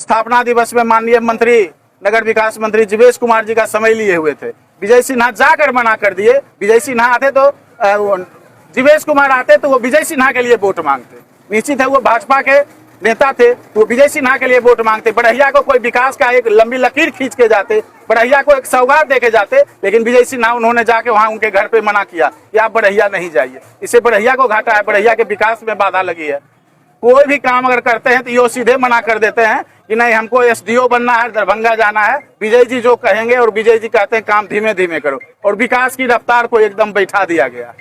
स्थापना दिवस में माननीय मंत्री नगर विकास मंत्री जीवेश कुमार जी का समय लिए हुए थे। विजय सिन्हा जाकर मना कर दिए। विजय सिन्हा आते तो जीवेश कुमार आते तो वो विजय सिन्हा के लिए वोट मांगते। निश्चित है वो भाजपा के नेता थे, वो विजय सिन्हा के लिए वोट मांगते। बढ़ैया को कोई विकास का एक लंबी लकीर खींच के जाते, बढ़ैया को एक सौगात देके जाते, लेकिन विजय सिन्हा उन्होंने जाके वहां उनके घर पे मना किया कि आप बढ़ैया नहीं जाइए। इससे बढ़ैया को घाटा है, बढ़ैया के विकास में बाधा लगी है। कोई भी काम अगर करते हैं तो ये सीधे मना कर देते हैं कि नहीं हमको एसडीओ बनना है, दरभंगा जाना है। विजय जी जो कहेंगे और विजय जी कहते हैं काम धीमे धीमे करो, और विकास की रफ्तार को एकदम बैठा दिया गया।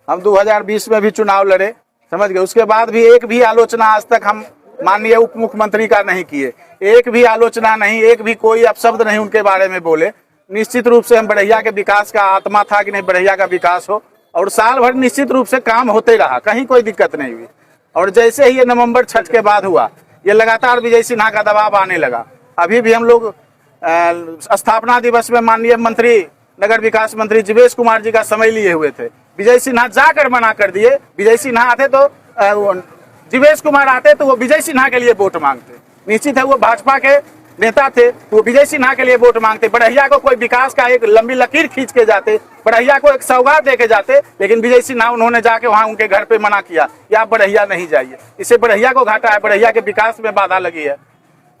हम 2020 में भी चुनाव लड़े, समझ गए। उसके बाद भी एक भी आलोचना आज तक हम माननीय उप मुख्यमंत्री का नहीं किए, एक भी आलोचना नहीं, एक भी कोई अपशब्द नहीं उनके बारे में बोले। निश्चित रूप से हम बढ़ैया के विकास का आत्मा था कि नहीं बढ़ैया का विकास हो, और साल भर निश्चित रूप से काम होते रहा, कहीं कोई दिक्कत नहीं हुई। और जैसे ही ये नवंबर 6 के बाद हुआ, ये लगातार विजय सिन्हा का दबाव आने लगा। अभी भी हम लोग स्थापना दिवस में माननीय मंत्री नगर विकास मंत्री जीवेश कुमार जी का समय लिए हुए थे। विजय सिन्हा जाकर मना कर दिए। विजय सिन्हा आते तो जीवेश कुमार आते तो वो विजय सिन्हा के लिए वोट मांगते। निश्चित है वो भाजपा के नेता थे, वो विजय सिन्हा के लिए वोट मांगते। बढ़ैया को कोई विकास का एक लंबी लकीर खींच के जाते, बढ़ैया को एक सौगात देके जाते, लेकिन विजय सिन्हा उन्होंने जाके वहां उनके घर पे मना किया कि आप बढ़ैया नहीं जाइए। इससे बढ़ैया को घाटा है, बढ़ैया के विकास में बाधा लगी है।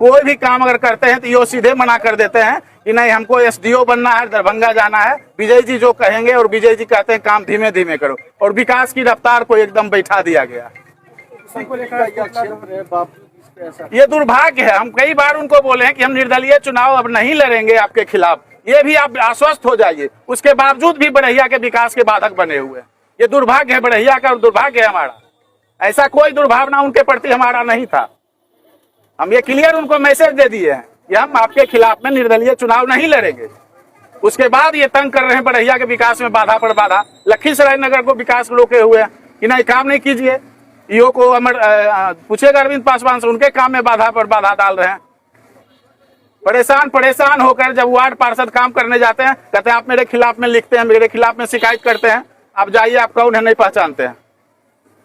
कोई भी काम अगर करते हैं तो ये सीधे मना कर देते हैं कि नहीं हमको एसडीओ बनना है, दरभंगा जाना है। विजय जी जो कहेंगे और विजय जी कहते हैं काम धीमे धीमे करो, और विकास की रफ्तार को एकदम बैठा दिया गया। ये दुर्भाग्य है। हम कई बार उनको बोले हैं कि हम निर्दलीय चुनाव अब नहीं लड़ेंगे आपके खिलाफ, ये भी आप आश्वस्त हो जाइए। उसके बावजूद भी बढ़ैया के विकास के बाधक बने हुए। ये दुर्भाग्य है बढ़ैया का और दुर्भाग्य है हमारा। ऐसा कोई दुर्भावना उनके प्रति हमारा नहीं था। हम ये क्लियर उनको मैसेज दे दिए हैं कि हम आपके खिलाफ में निर्दलीय चुनाव नहीं लड़ेंगे। उसके बाद ये तंग कर रहे हैं बढ़ैया के विकास में बाधा पर बाधा। लखीसराय नगर को विकास रोके हुए हैं कि नहीं काम नहीं कीजिए। ईओ को पूछेगा अरविंद पासवान से, उनके काम में बाधा पर बाधा डाल रहे हैं। परेशान होकर जब वार्ड पार्षद काम करने जाते हैं, कहते हैं आप मेरे खिलाफ में लिखते हैं, मेरे खिलाफ में शिकायत करते हैं, आप जाइए आप कौन है नहीं पहचानते हैं।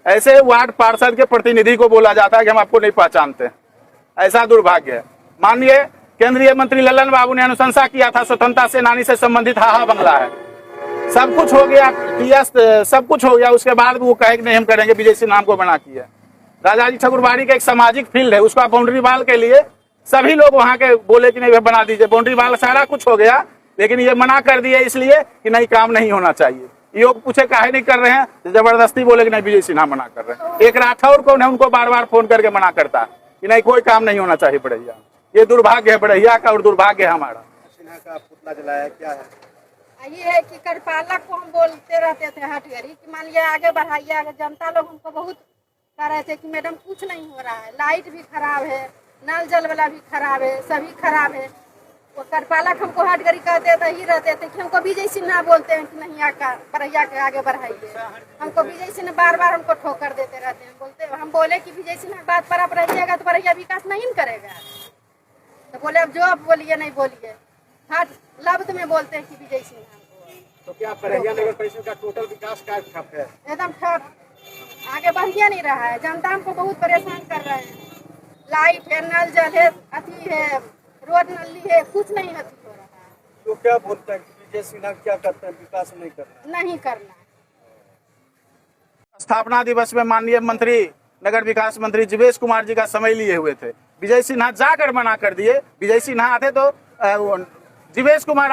ऐसे वार्ड पार्षद के प्रतिनिधि को बोला जाता है कि हम आपको नहीं पहचानते। ऐसा दुर्भाग्य है। माननीय केंद्रीय मंत्री ललन बाबू ने अनुशंसा किया था, स्वतंत्रता सेनानी से संबंधित हाहा बंगला है, सब कुछ हो गया, सब कुछ हो गया। उसके बाद वो कहे कि नहीं हम करेंगे, विजय सिन्हा को बना किया। राजाजी ठाकुरबाड़ी का एक सामाजिक फील्ड है, उसका बाउंड्री वाल के लिए सभी लोग वहां के बोले कि नहीं बना दीजिए, बाउंड्री वाल सारा कुछ हो गया, लेकिन ये मना कर दिए इसलिए कि नहीं काम नहीं होना चाहिए। योग पूछे काहे नहीं कर रहे हैं, जबरदस्ती बोले कि नहीं विजय सिन्हा मना कर रहे हैं। एक राठौर कौन है उनको बार बार फोन करके मना करता है कि नहीं कोई काम नहीं होना चाहिए बढ़ैया। ये दुर्भाग्य है बढ़ैया का और दुर्भाग्य है हमारा। सिन्हा का पुतला जलाया क्या है? ये है कि कार्यपालक को हम बोलते रहते थे हटगरी कि मान लिया आगे बढ़ाइए आगे। जनता लोग हमको बहुत कह रहे थे कि मैडम कुछ नहीं हो रहा है, लाइट भी खराब है, नल जल वाला भी खराब है, सभी खराब है। वो कार्यपालक हमको हटगरी कहते थे ही रहते थे कि हमको विजय सिन्हा बोलते हैं कि नहीं आका बढ़ैया के आगे बढ़ाइए। हमको विजय सिन्हा बार बार हमको ठोकर देते रहते हैं। बोलते हम बोले कि विजय सिन्हा बात पर आप रहिएगा तो बढ़ैया विकास नहीं करेगा। तो बोले अब जो आप बोलिए नहीं बोलिए, हर लफ्ज में बोलते हैं कि विजय सिन्हा। तो क्या बढ़ैया नगर परिषद का टोटल विकास का ठप है? एकदम ठप, आगे बढ़िया नहीं रहा है। जनता हमको बहुत परेशान कर रहे हैं। लाइट है, नल जल है, अति है, रोड नली है, कुछ नहीं अति हो रहा है। तो क्या बोलते हैं विजय सिन्हा क्या करते हैं, विकास नहीं करना? नहीं करना। स्थापना दिवस में माननीय मंत्री नगर विकास मंत्री जीवेश कुमार जी का समय लिए हुए थे। विजय सिन्हा जाकर मना कर दिए। विजय सिन्हा आते तो जीवेश कुमार